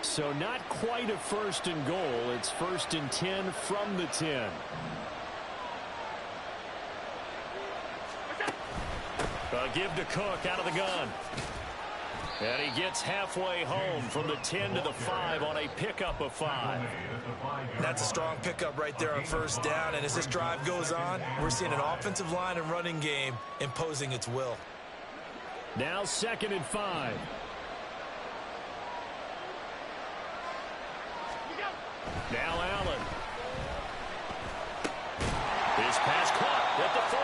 So not quite a first and goal. It's 1st and 10 from the 10. A give to Cook out of the gun. And he gets halfway home from the 10 to the 5 on a pickup of 5. That's a strong pickup right there on 1st down. And as this drive goes on, we're seeing an offensive line and running game imposing its will. Now 2nd and 5. Now Allen. His pass caught at the 4.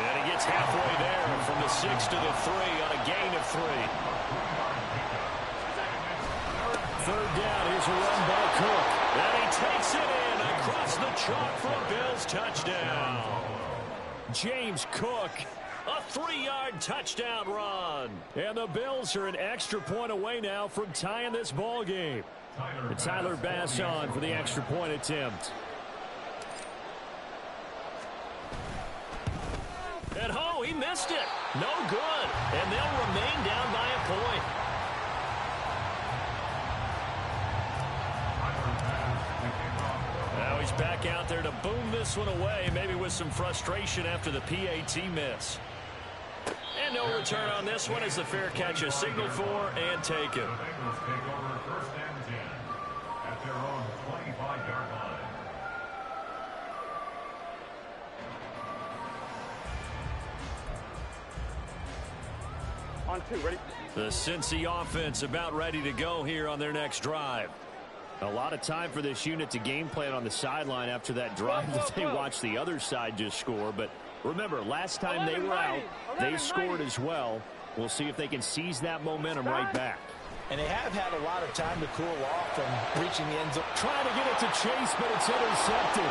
And he gets halfway there from the 6 to the 3 on a gain of 3. 3rd down. Here's a run by Cook. And he takes it in across the chalk for a Bills touchdown. James Cook. A 3-yard touchdown run. And the Bills are an extra point away now from tying this ball game. And Tyler Bass on for the extra point attempt. And oh, he missed it. No good. And they'll remain down by a point. Now he's back out there to boom this one away, maybe with some frustration after the PAT miss. And no return on this one as the fair catch is signaled for and taken. On 2, ready? The Cincy offense about ready to go here on their next drive. A lot of time for this unit to game plan on the sideline after that drive that they watched the other side just score. But remember, last time they were out, they scored as well. We'll see if they can seize that momentum right back. And they have had a lot of time to cool off from reaching the end zone. Trying to get it to Chase, but it's intercepted.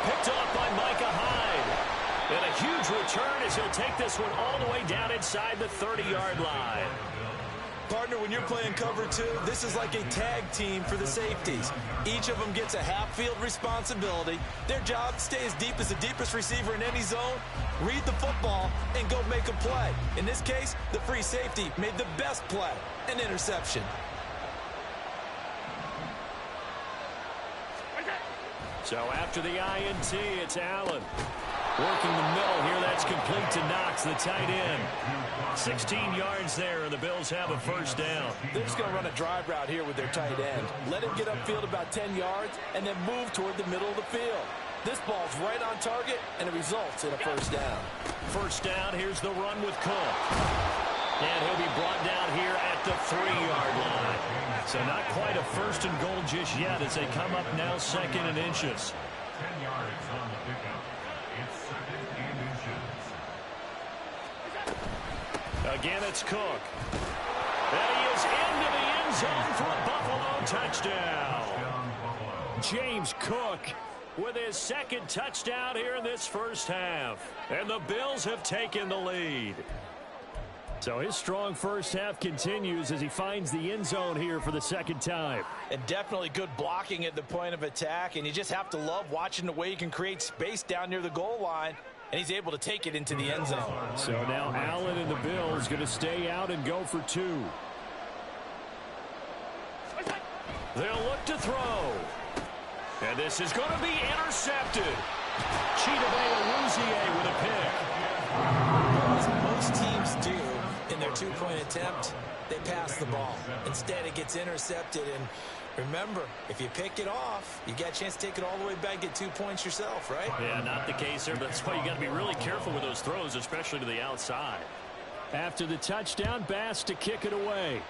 Picked off by Micah Hyde. And a huge return as he'll take this one all the way down inside the 30-yard line. Partner, when you're playing cover 2, this is like a tag team for the safeties. Each of them gets a half-field responsibility. Their job, stay as deep as the deepest receiver in any zone, read the football, and go make a play. In this case, the free safety made the best play, an interception. So after the INT, it's Allen. Working the middle here, that's complete to Knox, the tight end. 16 yards there, and the Bills have a 1st down. They're just going to run a drive route here with their tight end. Let him get upfield about 10 yards, and then move toward the middle of the field. This ball's right on target, and it results in a 1st down. 1st down, here's the run with Cook. And he'll be brought down here at the 3-yard line. So not quite a 1st and goal just yet as they come up now 2nd and inches. 10 yards on the pickup. It's 2nd and inches. Again, it's Cook. And he is into the end zone for a Buffalo touchdown. James Cook with his 2nd touchdown here in this 1st half. And the Bills have taken the lead. So his strong 1st half continues as he finds the end zone here for the 2nd time. And definitely good blocking at the point of attack. And you just have to love watching the way he can create space down near the goal line. And he's able to take it into the end zone. So now Allen and the Bills going to stay out and go for 2. They'll look to throw. And this is going to be intercepted. Chidobe with a pick. As most teams do in their 2-point attempt, they pass the ball. Instead, it gets intercepted. And remember, if you pick it off, you get a chance to take it all the way back, get 2 points yourself, right? Yeah, not the case here, but that's why you got to be really careful with those throws, especially to the outside. After the touchdown, Bass to kick it away.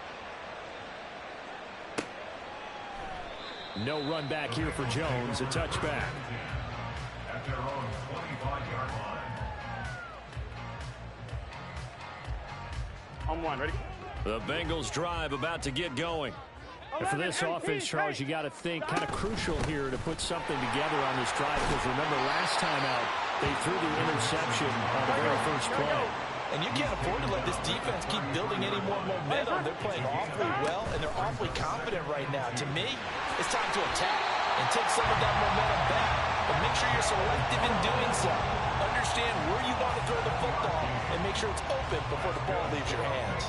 No run back here for Jones, a touchback. At their own 25-yard line. On 1, ready? The Bengals drive about to get going. And for this offense, Charles, you got to think kind of crucial here to put something together on this drive, because remember last time out, they threw the interception on the very first play. And you can't afford to let this defense keep building any more momentum. They're playing awfully well, and they're awfully confident right now. To me, it's time to attack and take some of that momentum back. But make sure you're selective in doing so. Understand where you want to throw the football and make sure it's open before the ball leaves your hands.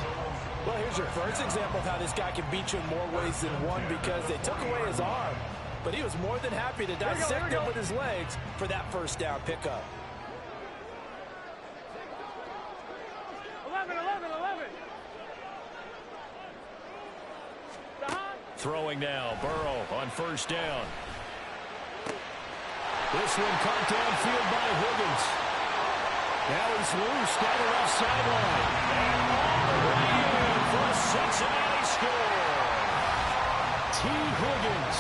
Well, here's your first example of how this guy can beat you in more ways than one because they took away his arm. But he was more than happy to dissect him with his legs for that first down pickup. 11. Throwing now, Burrow on first down. This one caught downfield by Higgins. Now he's loose down the left sideline. And all the way in for a Cincinnati score. T. Higgins,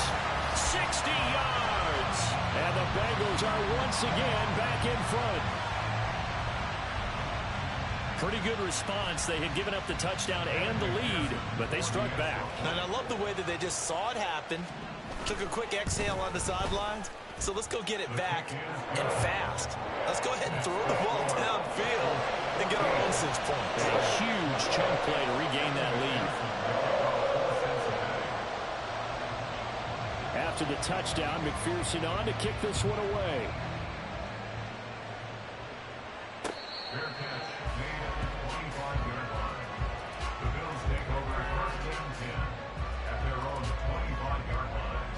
60 yards. And the Bengals are once again back in front. Pretty good response. They had given up the touchdown and the lead, but they struck back. And I love the way that they just saw it happen, took a quick exhale on the sidelines. So let's go get it back and fast. Let's go ahead and throw the ball downfield and get our own 6 points. A huge chunk play to regain that lead. After the touchdown, McPherson on to kick this one away. Fair catch made at the 25-yard line. The Bills take over first and 10 at their own 25-yard line.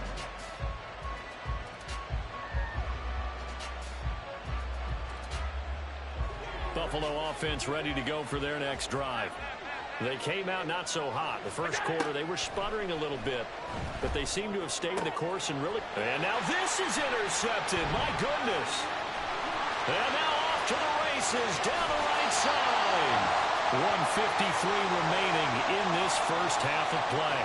Buffalo offense ready to go for their next drive. They came out not so hot. The first quarter, they were sputtering a little bit, but they seem to have stayed the course and really... And now this is intercepted. My goodness. And now off to the races down the right side. 1:53 remaining in this first half of play.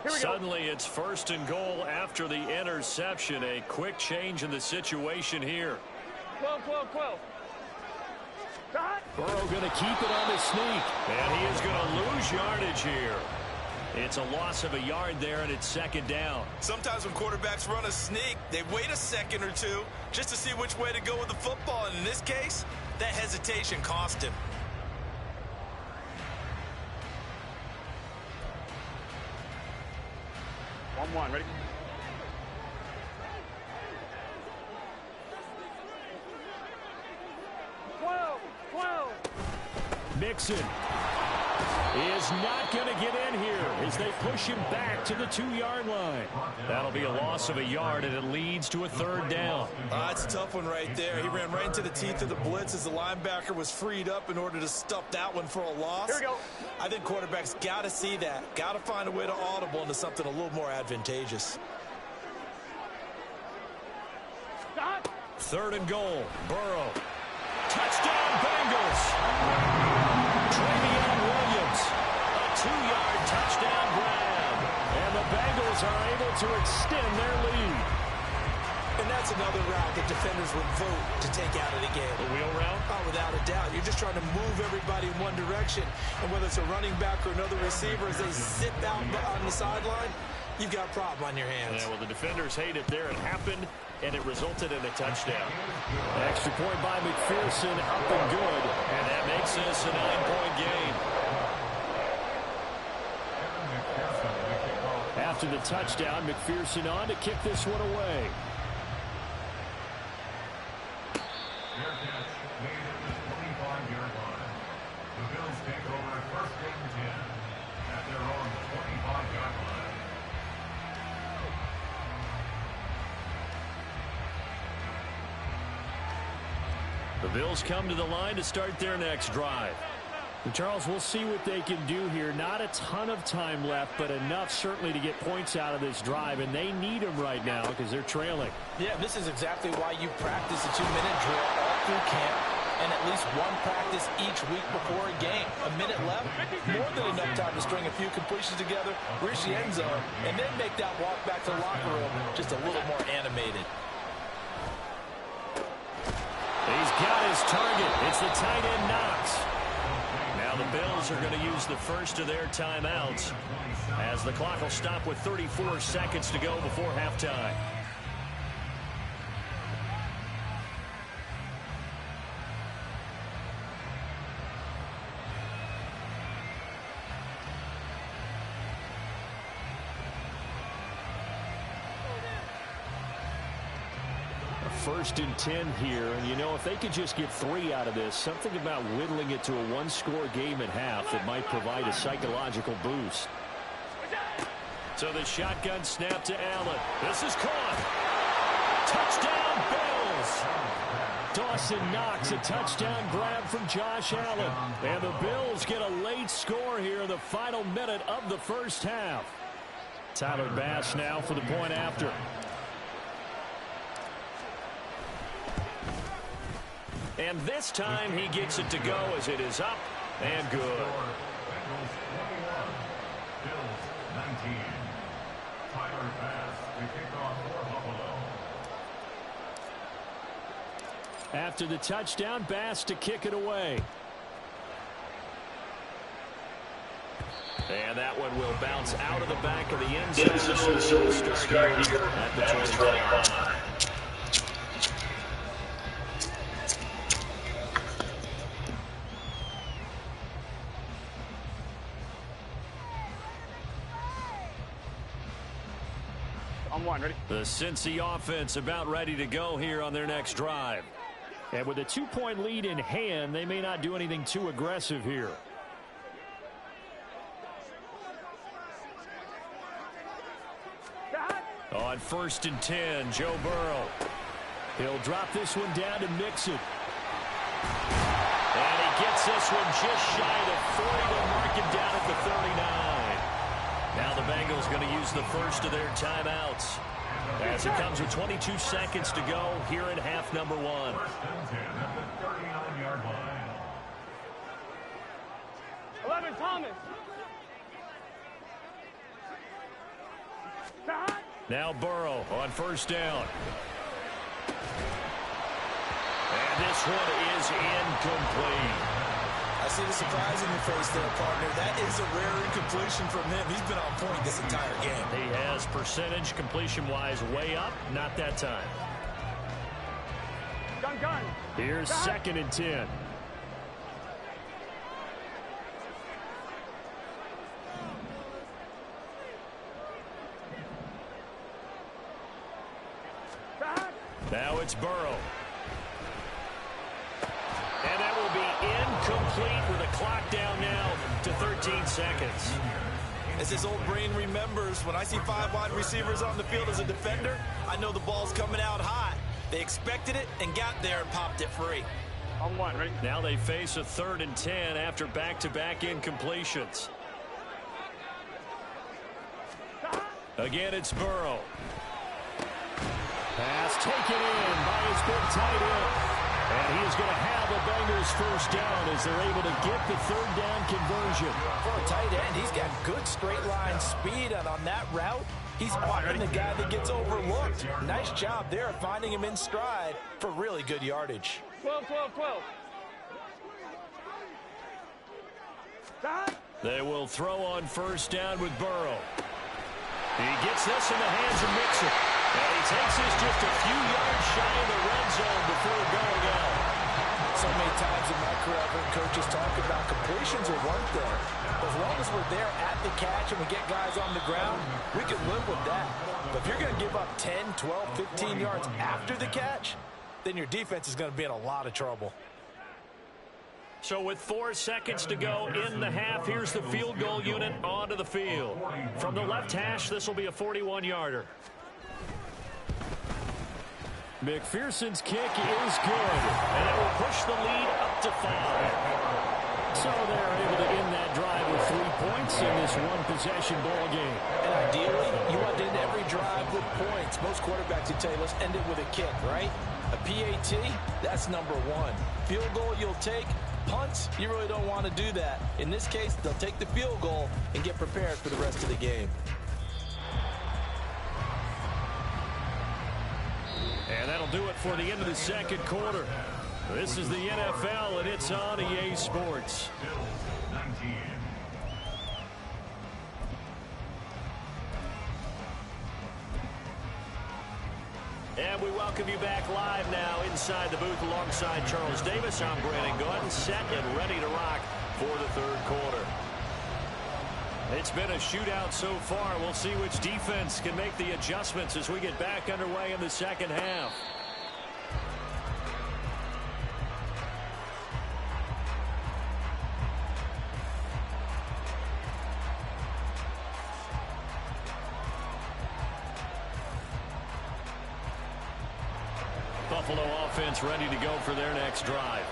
Suddenly it's first and goal after the interception. A quick change in the situation here. 12. Burrow going to keep it on the sneak. And he is going to lose yardage here. It's a loss of a yard there, and it's second down. Sometimes when quarterbacks run a sneak, they wait a second or two just to see which way to go with the football. And in this case, that hesitation cost him. One, ready? Mixon is not going to get in here as they push him back to the 2-yard line. That'll be a loss of a yard, and it leads to a third down. That's a tough one right there. He ran right into the teeth of the blitz as the linebacker was freed up in order to stuff that one for a loss. Here we go. I think quarterbacks got to see that. Got to find a way to audible into something a little more advantageous. Third and goal. Burrow. Touchdown, Bengals. Travion Williams. A 2-yard touchdown grab. And the Bengals are able to extend their lead. And that's another route that defenders would vote to take out of the game. The wheel route? Oh, without a doubt. You're just trying to move everybody in one direction. And whether it's a running back or another receiver, as they sit out on the sideline, you've got a problem on your hands. Yeah, well, the defenders hate it there. It happened, and it resulted in a touchdown. Extra point by McPherson, up and good. And that makes this a 9-point game. After the touchdown, McPherson on to kick this one away. Fair catch made at the 25-yard line. The Bills take over first and 10 at their own 25-yard line. The Bills come to the line to start their next drive. And Charles, we'll see what they can do here. Not a ton of time left, but enough certainly to get points out of this drive, and they need them right now because they're trailing. Yeah, this is exactly why you practice a 2-minute drill all through camp and at least one practice each week before a game. A minute left, more than enough time to string a few completions together, reach the end zone, and then make that walk back to the locker room just a little more animated. He's got his target. It's the tight end Knox. Now the Bills are going to use the first of their timeouts as the clock will stop with 34 seconds to go before halftime. 1st and 10 here. And, you know, if they could just get 3 out of this, something about whittling it to a 1-score game at half that might provide a psychological boost. So the shotgun snap to Allen. This is caught. Touchdown, Bills. Dawson Knox, a touchdown grab from Josh Allen. And the Bills get a late score here in the final minute of the first half. Tyler Bass now for the point after. And this time he gets it to go as it is up and good. Bengals 21, Bills 19. Tyler Bass, the kickoff for Buffalo. After the touchdown, Bass to kick it away. And that one will bounce out of the back of the end zone. At the 25. On one, ready? The Cincy offense about ready to go here on their next drive. And with a 2-point lead in hand, they may not do anything too aggressive here. On 1st and 10, Joe Burrow. He'll drop this one down to Mixon. And he gets this one just shy of 40 to mark him down at the 39. Now the Bengals going to use the first of their timeouts as it comes with 22 seconds to go here in half number 1. 1st and 10 at the 39-yard line. 11, Thomas. Now Burrow on 1st down. And this one is incomplete. I see the surprise in your face there, partner. That is a rare incompletion from him. He's been on point this entire game. He has percentage completion-wise way up. Not that time. Gun. Here's 2nd and 10. Now it's Burrow. And that will be incomplete with a clock down now to 13 seconds. As his old brain remembers, when I see 5 wide receivers on the field as a defender, I know the ball's coming out hot. They expected it and got there and popped it free. On one, ready? Now they face a 3rd and 10 after back-to-back incompletions. Again, it's Burrow. Pass taken in by his big tight end. And he is going to have the Bengals 1st down as they're able to get the 3rd down conversion. For a tight end, he's got good straight line speed, and on that route, he's often the guy that gets overlooked. Nice job there finding him in stride for really good yardage. 12. They will throw on 1st down with Burrow. He gets this in the hands of Mixon. And he takes this just a few yards shy of the red zone before going out. So many times in my career, I've heard coaches talk about completions are one thing. As long as we're there at the catch and we get guys on the ground, we can live with that. But if you're going to give up 10, 12, 15 yards after the catch, then your defense is going to be in a lot of trouble. So with 4 seconds to go in the half, here's the field goal unit onto the field. From the left hash, this will be a 41-yarder. McPherson's kick is good, and it will push the lead up to 5. So they're able to end that drive with 3 points in this one-possession ball game. And ideally, you want to end every drive with points. Most quarterbacks would tell you, let's end it with a kick, right? A PAT, that's number 1. Field goal you'll take. Punts, you really don't want to do that. In this case, they'll take the field goal and get prepared for the rest of the game. And that'll do it for the end of the 2nd quarter. This is the NFL, and it's on EA Sports. Bills 19. And we welcome you back live now inside the booth alongside Charles Davis. I'm Brandon Gordon, set and ready to rock for the 3rd quarter. It's been a shootout so far. We'll see which defense can make the adjustments as we get back underway in the 2nd half. Buffalo offense ready to go for their next drive.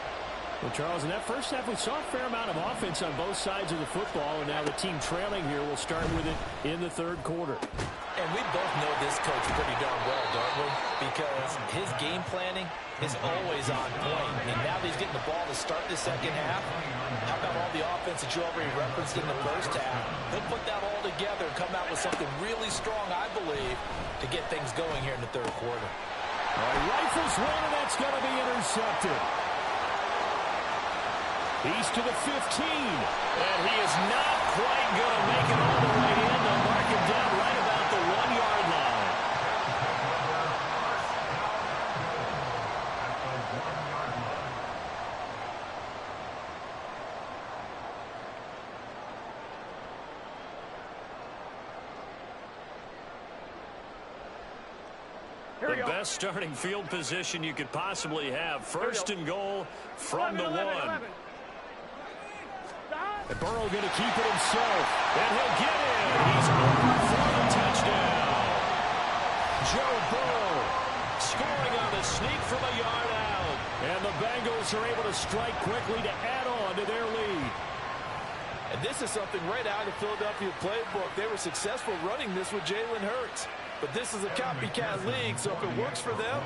Well, Charles, in that first half, we saw a fair amount of offense on both sides of the football, and now the team trailing here will start with it in the third quarter. And we both know this coach pretty darn well, don't we? Because his game planning is always on point. And now that he's getting the ball to start the second half, how about all the offense that you already referenced in the first half? He'll put that all together and come out with something really strong, I believe, to get things going here in the third quarter. All right, rifles one, and that's going to be intercepted. He's to the 15. And he is not quite going to make it all the way in. They'll mark him down right about the 1-yard line. The best starting field position you could possibly have. First and goal from the 1. And Burrow going to keep it himself. And he'll get in. He's over for the touchdown. Joe Burrow scoring on the sneak from a yard out. And the Bengals are able to strike quickly to add on to their lead. And this is something right out of the Philadelphia playbook. They were successful running this with Jalen Hurts. But this is a copycat league, so if it works for them,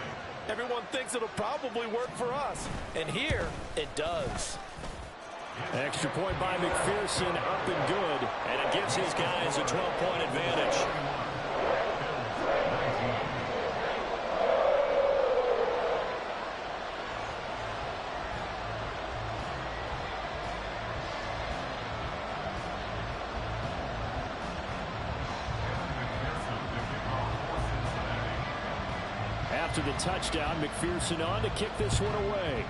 everyone thinks it'll probably work for us. And here, it does. Extra point by McPherson, up and good. And it gives his guys a 12-point advantage. After the touchdown, McPherson on to kick this one away.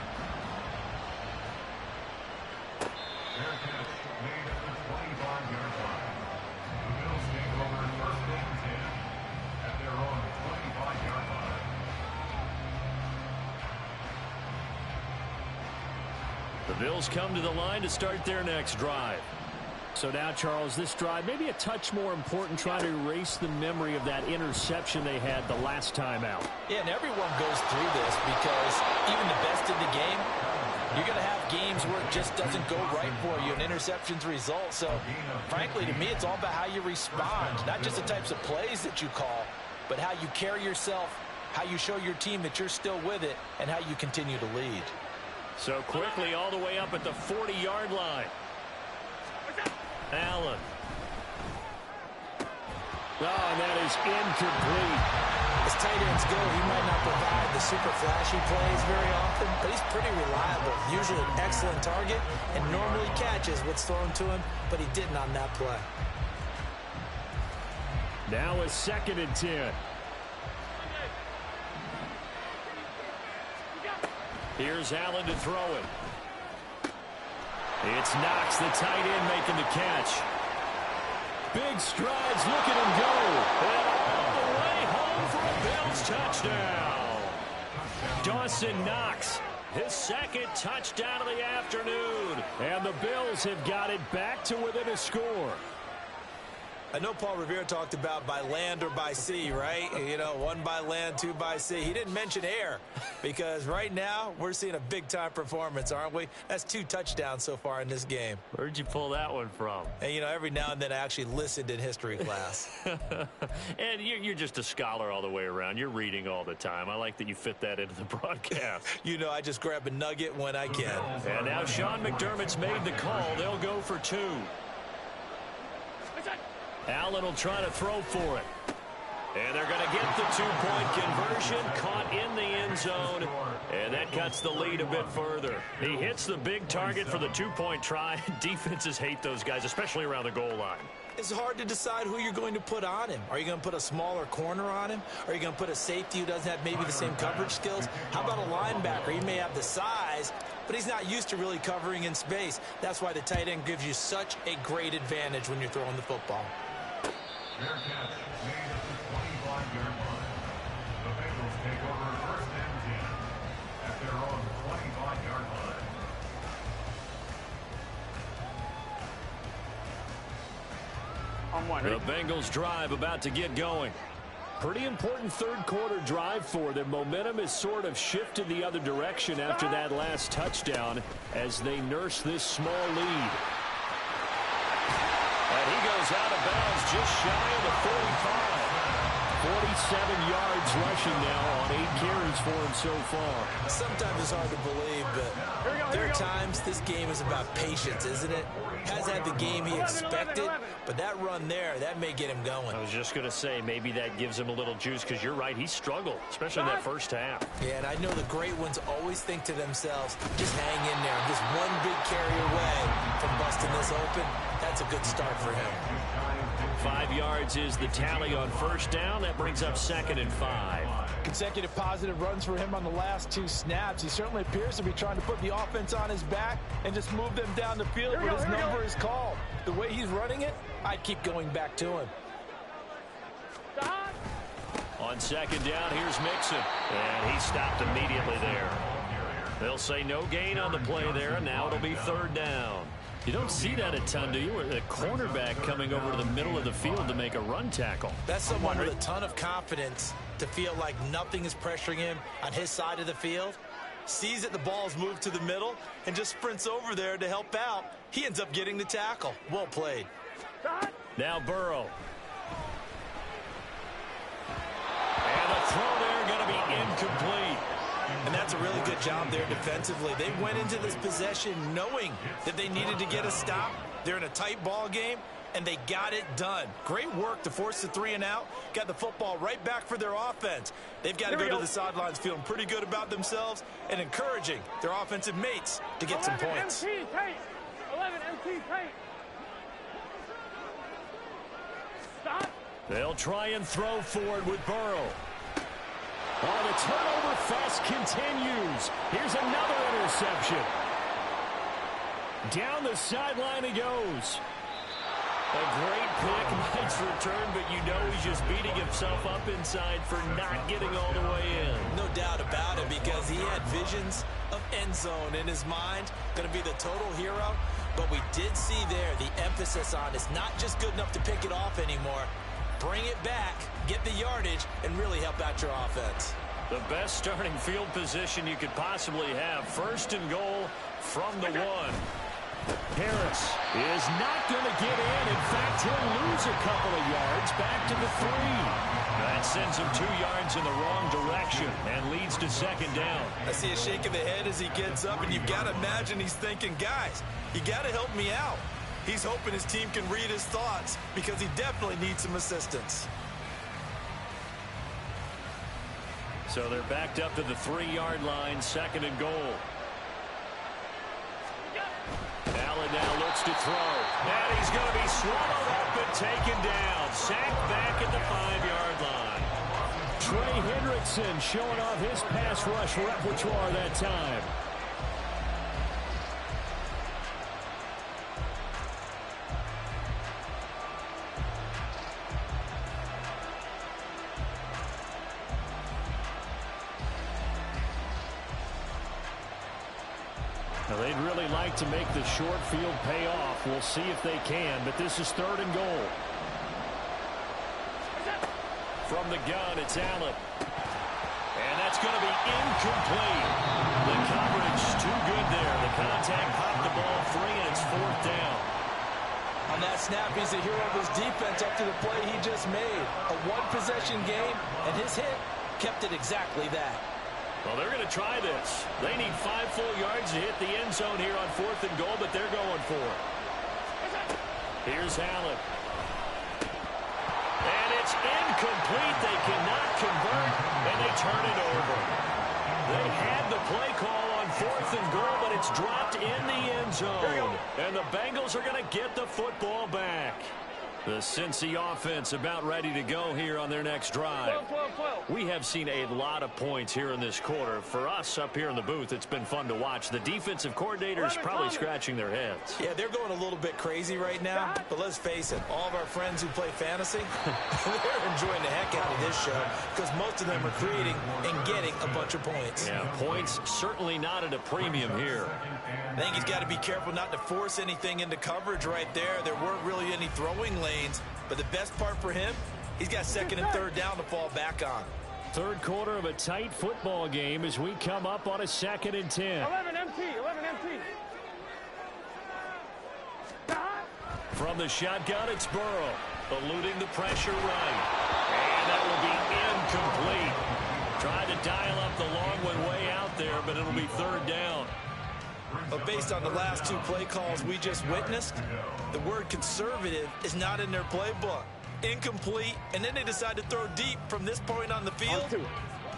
Fair catch made at the 25-yard line. The Bills take over first and 10 at their own 25-yard line. The Bills come to the line to start their next drive. So now, Charles, this drive maybe a touch more important, trying to erase the memory of that interception they had the last time out. Yeah, and everyone goes through this because even the best in the game, you're going to have games where it just doesn't go right for you, and interceptions result. So, frankly, to me, it's all about how you respond, not just the types of plays that you call, but how you carry yourself, how you show your team that you're still with it, and how you continue to lead. So quickly all the way up at the 40-yard line. Allen. Oh, and that is incomplete. As tight ends go, he might not provide the super flashy plays very often, but he's pretty reliable. Usually an excellent target and normally catches what's thrown to him, but he didn't on that play. Now a 2nd and 10. Here's Allen to throw it. It's Knox, the tight end, making the catch. Big strides, look at him go. And all the way home for a Bills touchdown. Dawson Knox, his 2nd touchdown of the afternoon. And the Bills have got it back to within a score. I know Paul Revere talked about by land or by sea, right? You know, 1 by land, 2 by sea. He didn't mention air because right now we're seeing a big-time performance, aren't we? That's 2 touchdowns so far in this game. Where'd you pull that one from? And, you know, every now and then I actually listened in history class. And you're just a scholar all the way around. You're reading all the time. I like that you fit that into the broadcast. You know, I just grab a nugget when I can. And now Sean McDermott's made the call. They'll go for 2. Allen will try to throw for it. And they're going to get the 2-point conversion, caught in the end zone, and that cuts the lead a bit further. He hits the big target for the 2-point try. Defenses hate those guys, especially around the goal line. It's hard to decide who you're going to put on him. Are you going to put a smaller corner on him? Are you going to put a safety who doesn't have maybe the same coverage skills? How about a linebacker? He may have the size, but he's not used to really covering in space. That's why the tight end gives you such a great advantage when you're throwing the football. Fair catch made at the 25-yard line. The Bengals take over first and 10 at their own 25-yard line. On 1, The ready? Bengals drive about to get going. Pretty important third quarter drive for them. Momentum has sort of shifted the other direction after that last touchdown as they nurse this small lead. And he goes out of bounds just shy of the 45. 47 yards rushing now on 8 carries for him so far. Sometimes it's hard to believe, but there are times this game is about patience, isn't it? Hasn't had the game he expected, but that run there, that may get him going. I was just going to say, maybe that gives him a little juice, because you're right, he struggled, especially in that first half. Yeah, and I know the great ones always think to themselves, just hang in there. I'm just one big carry away from busting this open. That's a good start for him. 5 yards is the tally on first down. That brings up 2nd and 5. Consecutive positive runs for him on the last 2 snaps. He certainly appears to be trying to put the offense on his back and just move them down the field when his number is called. The way he's running it, I'd keep going back to him. On 2nd down, here's Mixon. And he stopped immediately there. They'll say no gain on the play there, and now it'll be 3rd down. You don't see that a ton, do you? Where the cornerback coming over to the middle of the field to make a run tackle. That's someone with a ton of confidence to feel like nothing is pressuring him on his side of the field. Sees that the ball's moved to the middle and just sprints over there to help out. He ends up getting the tackle. Well played. Now Burrow. And the throw there going to be incomplete. And that's a really good job there defensively. They went into this possession knowing that they needed to get a stop. They're in a tight ball game, and they got it done. Great work to force the 3 and out. Got the football right back for their offense. They've got to go to the sidelines feeling pretty good about themselves and encouraging their offensive mates to get some points. 11 MT tight. Stop. They'll try and throw forward with Burrow. Oh, the turnover fest continues. Here's another interception. Down the sideline he goes. A great pick, nice return, but you know he's just beating himself up inside for not getting all the way in. No doubt about it, because he had visions of end zone in his mind. Going to be the total hero. But we did see there the emphasis on it's not just good enough to pick it off anymore. Bring it back, get the yardage, and really help out your offense. The best starting field position you could possibly have. 1st and goal from the 1. Harris is not going to get in. In fact, he'll lose a couple of yards back to the 3. That sends him 2 yards in the wrong direction and leads to 2nd down. I see a shake of the head as he gets up, and you've got to imagine he's thinking, guys, you got to help me out. He's hoping his team can read his thoughts because he definitely needs some assistance. So they're backed up to the 3-yard line, 2nd and goal. Allen now looks to throw. And he's going to be swallowed up and taken down. Sacked back at the 5-yard line. Trey Hendrickson showing off his pass rush repertoire that time. Now, they'd really like to make the short field pay off. We'll see if they can, but this is 3rd and goal. From the gun, it's Allen. And that's going to be incomplete. The coverage too good there. The contact popped the ball free, and it's 4th down. On that snap, he's the hero of his defense up to the play he just made. A 1-possession game, and his hit kept it exactly that. Well, they're going to try this. They need 5 full yards to hit the end zone here on 4th and goal, but they're going for it. Here's Allen. And it's incomplete. They cannot convert, and they turn it over. They had the play call on 4th and goal, but it's dropped in the end zone. And the Bengals are going to get the football back. The Cincy offense about ready to go here on their next drive. We have seen a lot of points here in this quarter. For us up here in the booth, it's been fun to watch. The defensive coordinators probably scratching their heads. Yeah, they're going a little bit crazy right now, but let's face it, all of our friends who play fantasy, they're enjoying the heck out of this show because most of them are creating and getting a bunch of points. Yeah, points certainly not at a premium here. I think he's got to be careful not to force anything into coverage right there. There weren't really any throwing lanes, but the best part for him, He's got second and third down to fall back on. Third quarter of a tight football game as we come up on a 2nd and 10. 11 MT, 11 MT. From the shotgun, it's Burrow, eluding the pressure right. And that will be incomplete. Tried to dial up the long one way out there, but it'll be third down. But based on the last 2 play calls we just witnessed, the word conservative is not in their playbook. Incomplete, and then they decide to throw deep from this point on the field.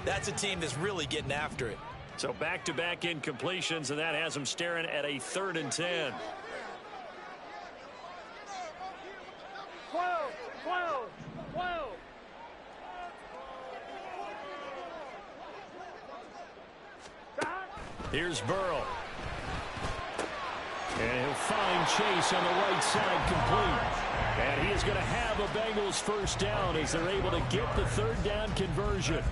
That's a team that's really getting after it. So back-to-back incompletions, and that has them staring at a 3rd and 10. 12, 12, 12. Here's Burrow. And he'll find Chase on the right side complete. And he is going to have a Bengals first down as they're able to get the 3rd down conversion.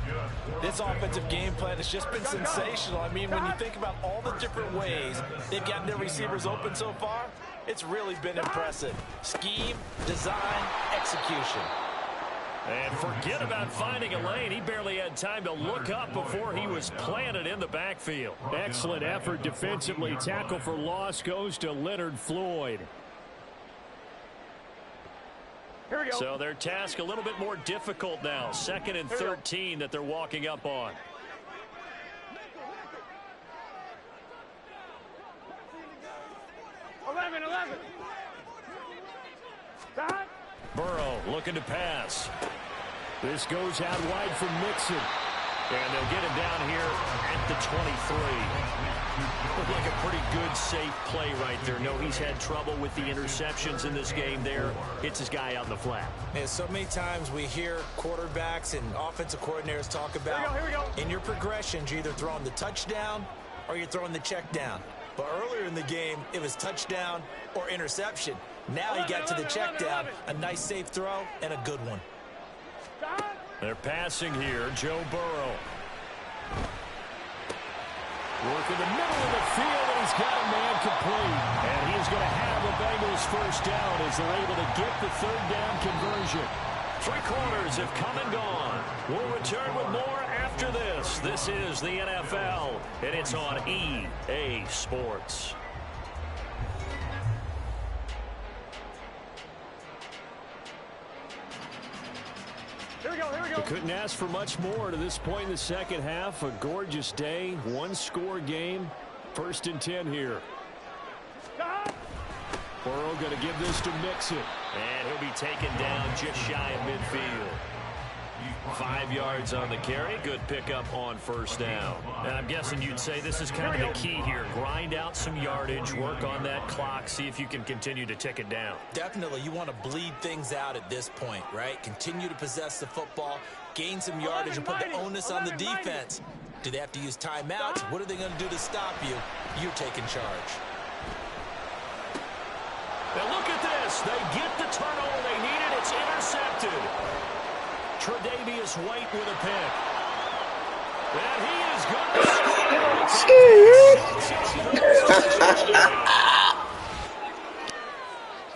This offensive game plan has just been sensational. I mean, when you think about all the different ways they've gotten their receivers open so far, it's really been impressive. Scheme, design, execution. And forget about finding a lane. He barely had time to look up before he was planted in the backfield. Excellent effort defensively. Tackle for loss goes to Leonard Floyd. Here we go. So their task a little bit more difficult now. 2nd and 13 that they're walking up on. Eleven. Stop. Burrow looking to pass. This goes out wide for Mixon. And they'll get him down here at the 23. Looked like a pretty good, safe play right there. No, he's had trouble with the interceptions in this game there. Hits his guy out in the flat. Man, so many times we hear quarterbacks and offensive coordinators talk about Here we go. in your progressions, you're either throwing the touchdown or you're throwing the check down. But earlier in the game, it was touchdown or interception. Now he got to the check down, a nice safe throw, and a good one. Stop. They're passing here, Joe Burrow. Work in the middle of the field, and he's got a man complete. And he is going to have the Bengals first down as they're able to get the 3rd down conversion. 3 quarters have come and gone. We'll return with more after this. This is the NFL, and it's on EA Sports. Here we go. We couldn't ask for much more to this point in the second half. A gorgeous day, 1-score game. 1st and 10 here. Stop. Burrow going to give this to Mixon. And he'll be taken down just shy of midfield. 5 yards on the carry. Good pickup on first down. And I'm guessing you'd say this is kind of the key here. Grind out some yardage, work on that clock, see if you can continue to tick it down. Definitely, you want to bleed things out at this point, right? Continue to possess the football, gain some yardage, and put the onus on the defense. Do they have to use timeouts? What are they going to do to stop you? You're taking charge. And look at this. They get the turnover they needed. It's intercepted. Tre'Davious White with a pick. And he is good.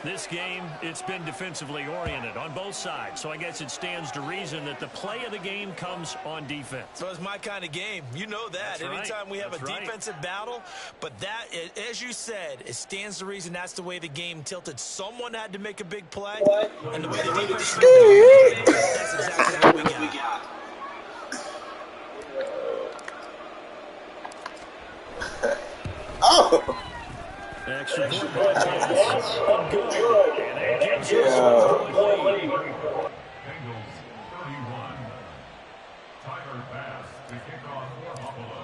This game, it's been defensively oriented on both sides, so I guess it stands to reason that the play of the game comes on defense. So it's my kind of game. You know that. That's Anytime we have That's a defensive battle, but that, as you said, it stands to reason that's the way the game tilted. Someone had to make a big play, and the way the defense that's exactly what we got. Oh! Extra point by pass. Good. And that gives us a 1-point lead. Bengals 31. Tyler Bass to kick off for Buffalo.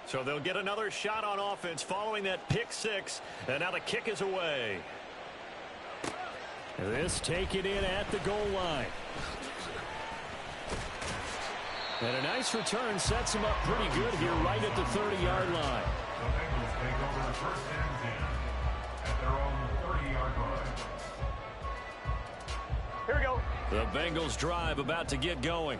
So they'll get another shot on offense following that pick 6. And now the kick is away. This taken in at the goal line. And a nice return sets him up pretty good here right at the 30-yard line. The Bengals take over first and 10 at their own 30-yard line. Here we go. The Bengals drive about to get going.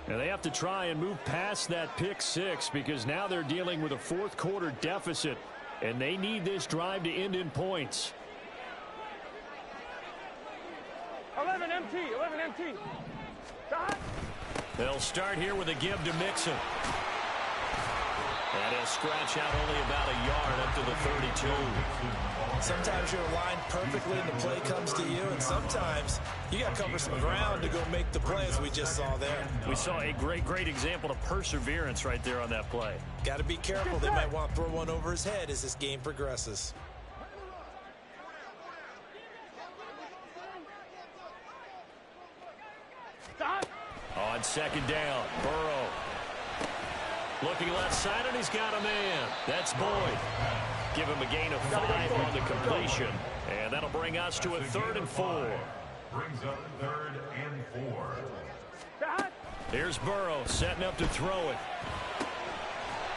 And they have to try and move past that pick 6 because now they're dealing with a fourth quarter deficit. And they need this drive to end in points. 11. 11 MT. 11 MT. Shot. They'll start here with a give to Mixon. And he'll scratch out only about a yard up to the 32. Sometimes you're aligned perfectly and the play comes to you, and sometimes you got to cover some ground to go make the play, as we just saw there. We saw a great example of perseverance right there on that play. Got to be careful. They might want to throw one over his head as this game progresses. Stop. On second down, Burrow. Looking left side, and he's got a man. That's Boyd. Give him a gain of 5 on the completion. And that'll bring us to a 3rd and 4. Brings up 3rd and 4. Shot. Here's Burrow setting up to throw it.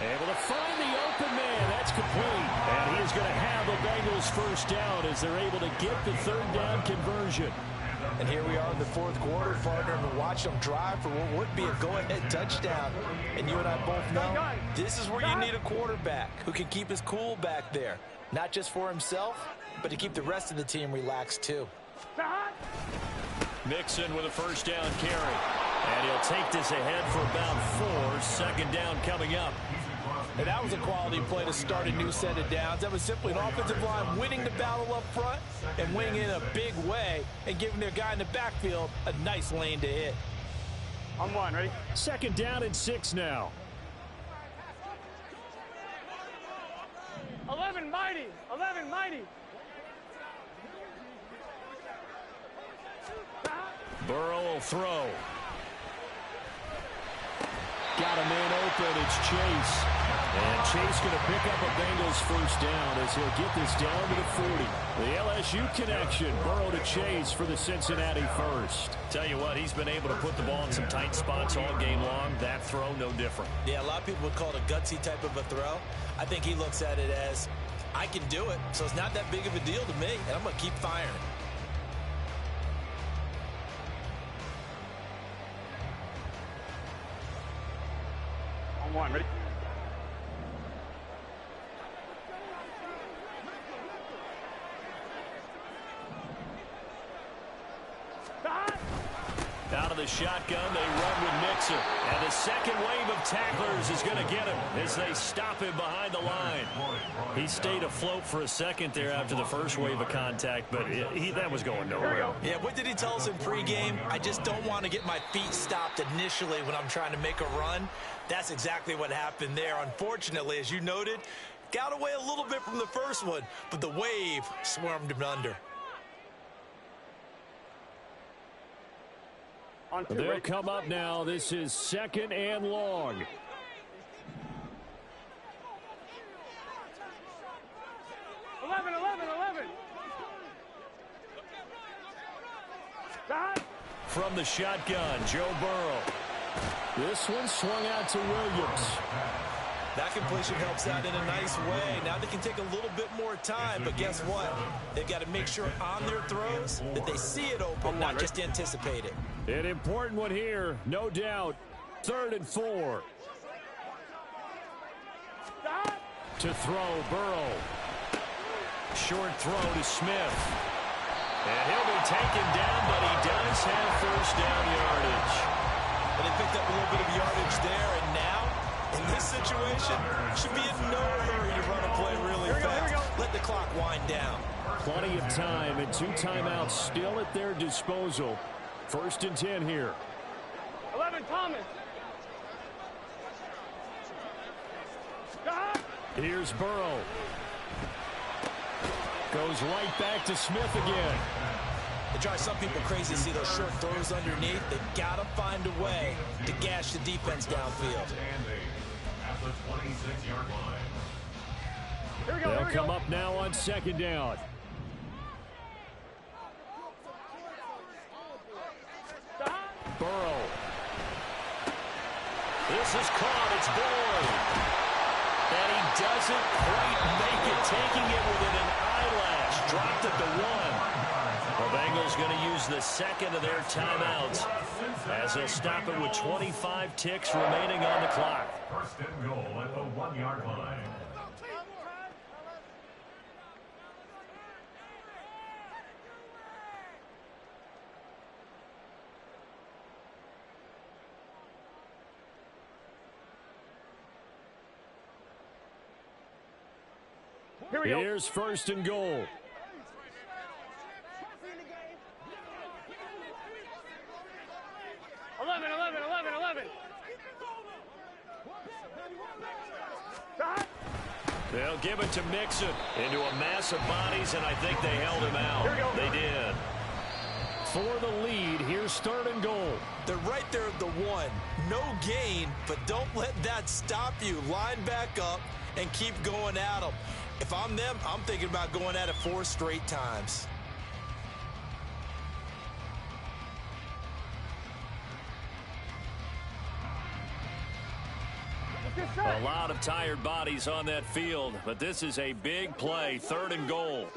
Able to find the open man. That's complete. And he is going to have the Bengals first down as they're able to get the 3rd down conversion. And here we are in the 4th quarter, partner, and watch them drive for what would be a go-ahead touchdown. And you and I both know this is where you need a quarterback who can keep his cool back there. Not just for himself, but to keep the rest of the team relaxed too. Shot. Mixon with a first down carry. And he'll take this ahead for about 4. 2nd down coming up. And that was a quality play to start a new set of downs. That was simply an offensive line winning the battle up front and winning in a big way and giving their guy in the backfield a nice lane to hit. On one. Ready? 2nd down and 6 now. 11 mighty. 11 mighty. Shot. Burrow will throw. Got a man open. It's Chase. And Chase going to pick up a Bengals first down as he'll get this down to the 40. The LSU connection. Burrow to Chase for the Cincinnati first. Tell you what, he's been able to put the ball in some tight spots all game long. That throw, no different. Yeah, a lot of people would call it a gutsy type of a throw. I think he looks at it as, I can do it, so it's not that big of a deal to me, and I'm going to keep firing. On one. Ready? Shot. Out of the shotgun, they run with Mixon. And the second wave of tacklers is going to get him as they stop him behind the line. He stayed afloat for a second there after the first wave of contact, but that was going nowhere. Yeah, what did he tell us in pregame? I just don't want to get my feet stopped initially when I'm trying to make a run. That's exactly what happened there. Unfortunately, as you noted, got away a little bit from the first one, but the wave swarmed him under. On two. They'll Ready? come up now. This is 2nd and long. 11. 11. Shot. From the shotgun, Joe Burrow. This one swung out to Williams. That completion helps out in a nice way. Now they can take a little bit more time, but guess what? They've got to make sure on their throws that they see it open, not just anticipate it. An important one here, no doubt. 3rd and 4. Shot. To throw, Burrow. Short throw to Smith. And he'll be taken down, but he does have first down yardage. And they picked up a little bit of yardage there, and now, in this situation, should be in no hurry to run a play really fast. Let the clock wind down. Plenty of time and 2 timeouts still at their disposal. 1st and 10 here. 11 Thomas. Shot. Here's Burrow. Goes right back to Smith again. It drives some people crazy to see those short throws underneath. They've got to find a way to gash the defense downfield. At the 26-yard line. Here we go. They'll come up now on 2nd down. Shot. Burrow. This is caught. It's Boyd. And he doesn't quite make it, taking it within an eyelash. Dropped at the 1. The Bengals going to use the 2nd of their timeouts as they'll stop it with 25 ticks remaining on the clock. 1st and goal at the 1-yard line. Here we go. Here's first and goal. Eleven. They'll give it to Mixon into a mass of bodies, and I think they held him out. They did. For the lead, here's third and goal. They're right there at the one. No gain, but don't let that stop you. Line back up and keep going at them. If I'm them, I'm thinking about going at it 4 straight times. A lot of tired bodies on that field, but this is a big play, third and goal.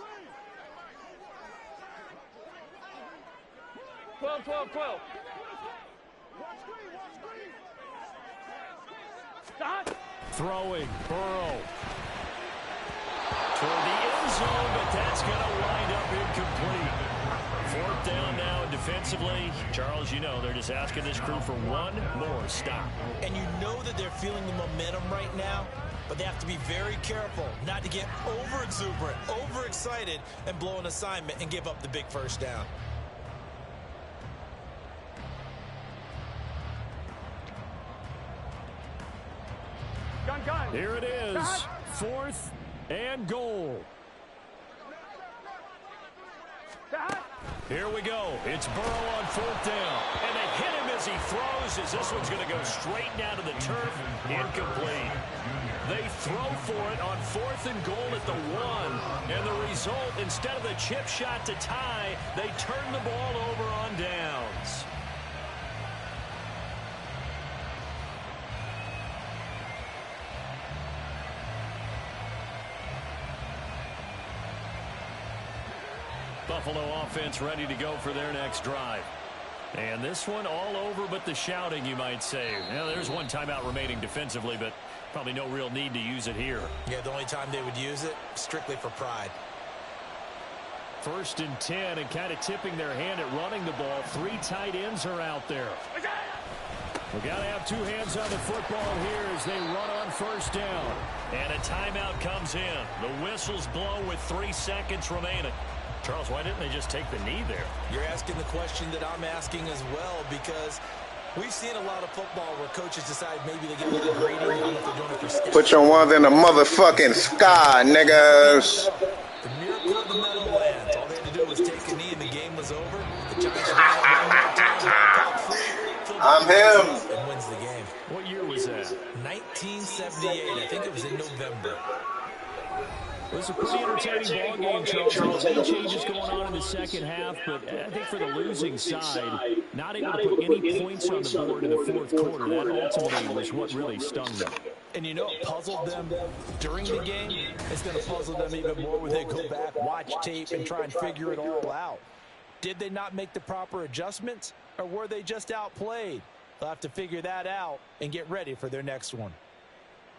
12. Stop. Throwing, Burrow. Toward the end zone, but that's going to wind up incomplete. Fourth down now, and defensively, Charles, you know, they're just asking this crew for one more stop. And you know that they're feeling the momentum right now, but they have to be very careful not to get over-exuberant, overexcited, and blow an assignment and give up the big first down. Gun. Here it is, fourth and goal. Here we go. It's Burrow on fourth down. And they hit him as he throws, as this one's going to go straight down to the turf. Incomplete. They throw for it on fourth and goal at the 1. And the result, instead of the chip shot to tie, they turn the ball over on downs. Buffalo offense ready to go for their next drive. And this one all over but the shouting, you might say. Now, there's one timeout remaining defensively, but probably no real need to use it here. Yeah, the only time they would use it, strictly for pride. First and 10, and kind of tipping their hand at running the ball. 3 tight ends are out there. We've got to have 2 hands on the football here as they run on first down. And a timeout comes in. The whistles blow with 3 seconds remaining. Charles, why didn't they just take the knee there? You're asking the question that I'm asking as well, because we've seen a lot of football where coaches decide maybe they get a little greedy. I don't know if they're doing it for stats. Put your ones in the motherfucking sky, niggas. The miracle of the Meadowlands. All they had to do was take a knee and the game was over. The Giants ran out one more time, ball caught free, I'm him. and wins the game. What year was that? 1978. I think it was in November. It was a pretty entertaining ball game, Charles. Any changes going on in the second half, but I think for the losing side, not able to put any points on the board in the fourth quarter, that ultimately was what really stung them. And you know it puzzled them during the game. It's going to puzzle them even more when they go back, watch tape, and try and figure it all out. Did they not make the proper adjustments, or were they just outplayed? They'll have to figure that out and get ready for their next one.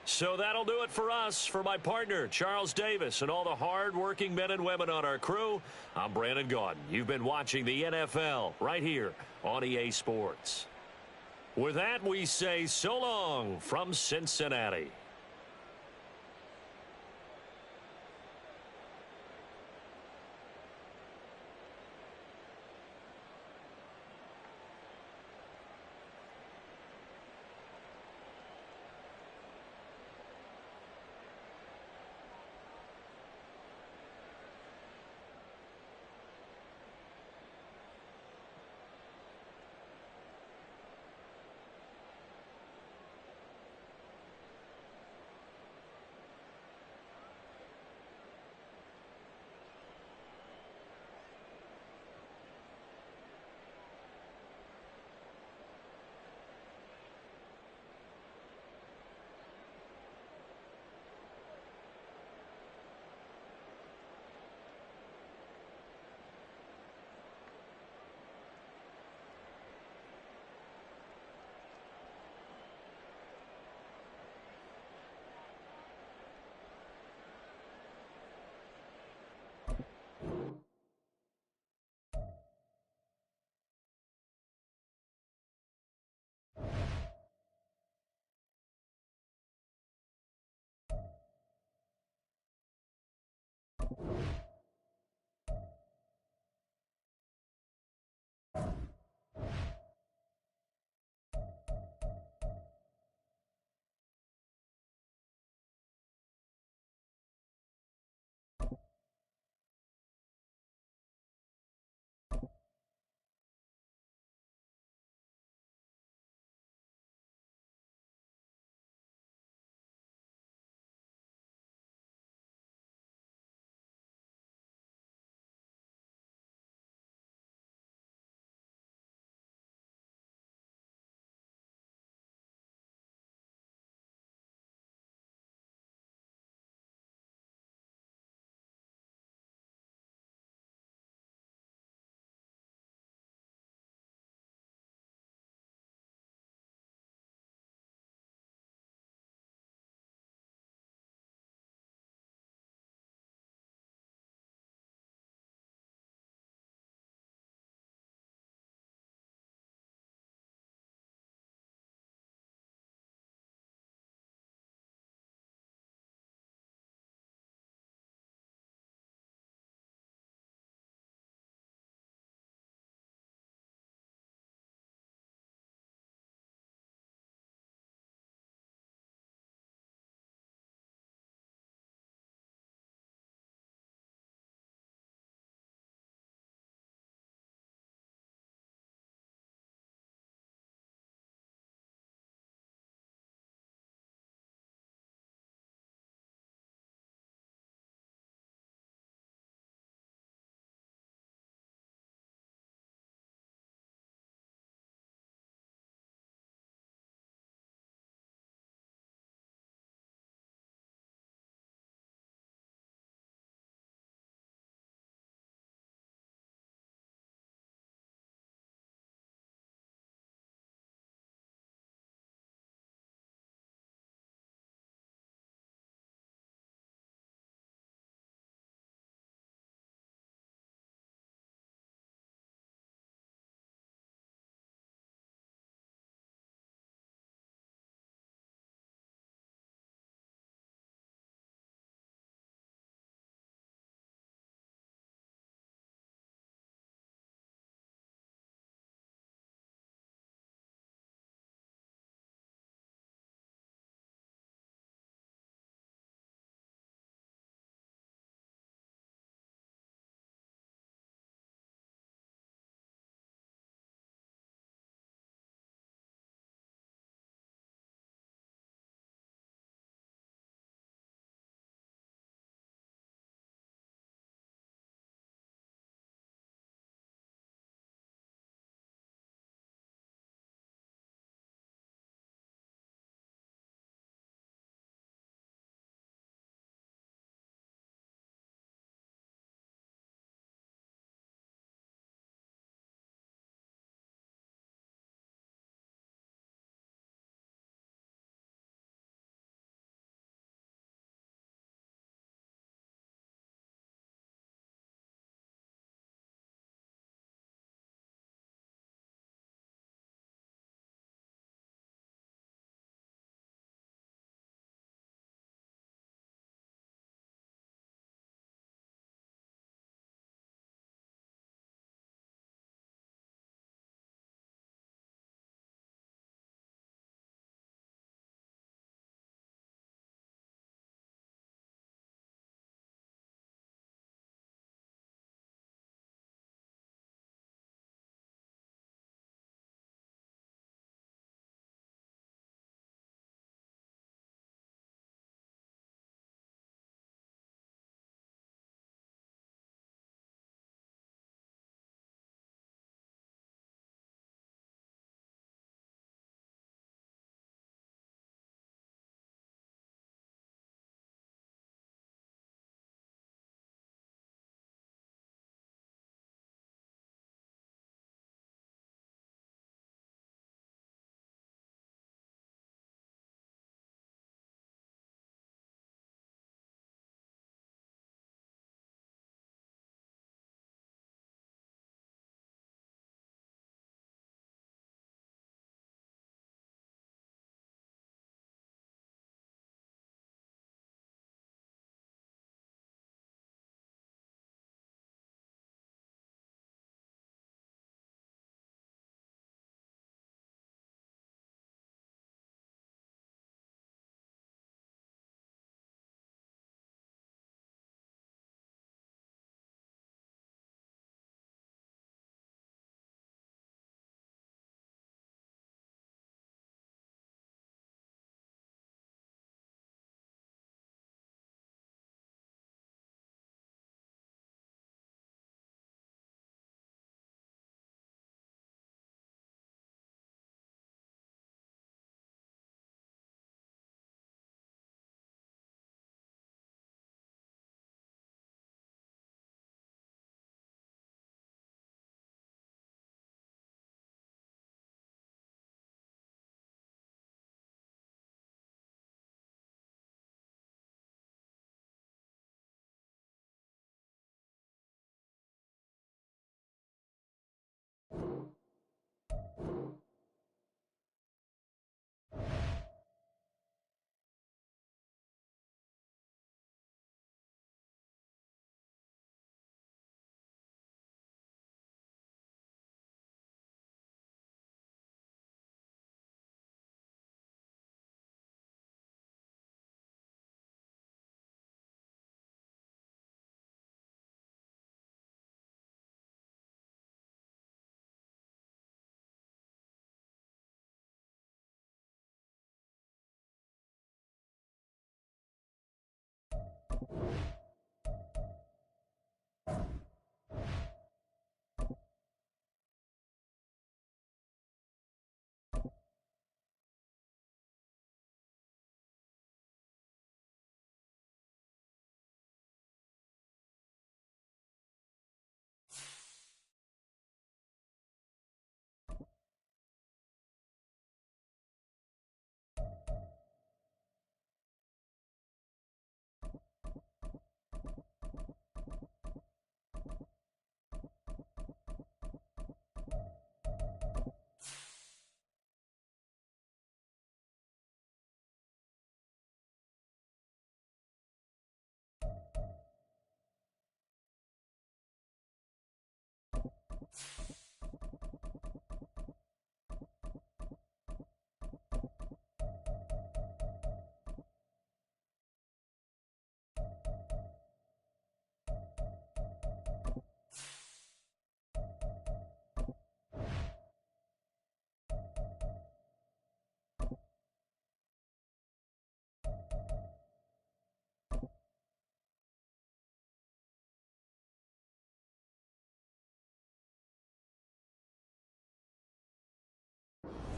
So that'll do it for us. For my partner, Charles Davis, and all the hard-working men and women on our crew, I'm Brandon Gaudin. You've been watching the NFL right here on EA Sports. With that, we say so long from Cincinnati.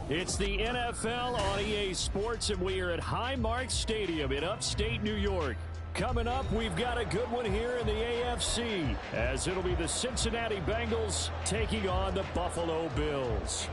It's the NFL on EA Sports, and we are at Highmark Stadium in upstate New York. Coming up, we've got a good one here in the AFC, as it'll be the Cincinnati Bengals taking on the Buffalo Bills.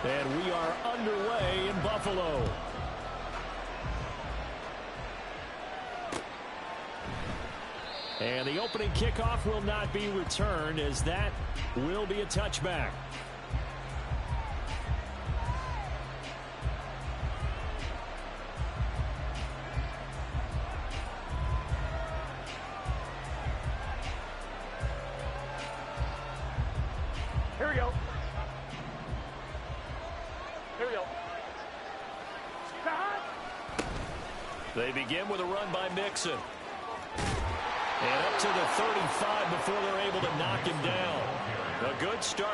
And we are underway in Buffalo. And the opening kickoff will not be returned, as that will be a touchback. Here we go. Here we go. They begin with a run by Mixon. And up to the 35 before they're able to knock him down. A good start.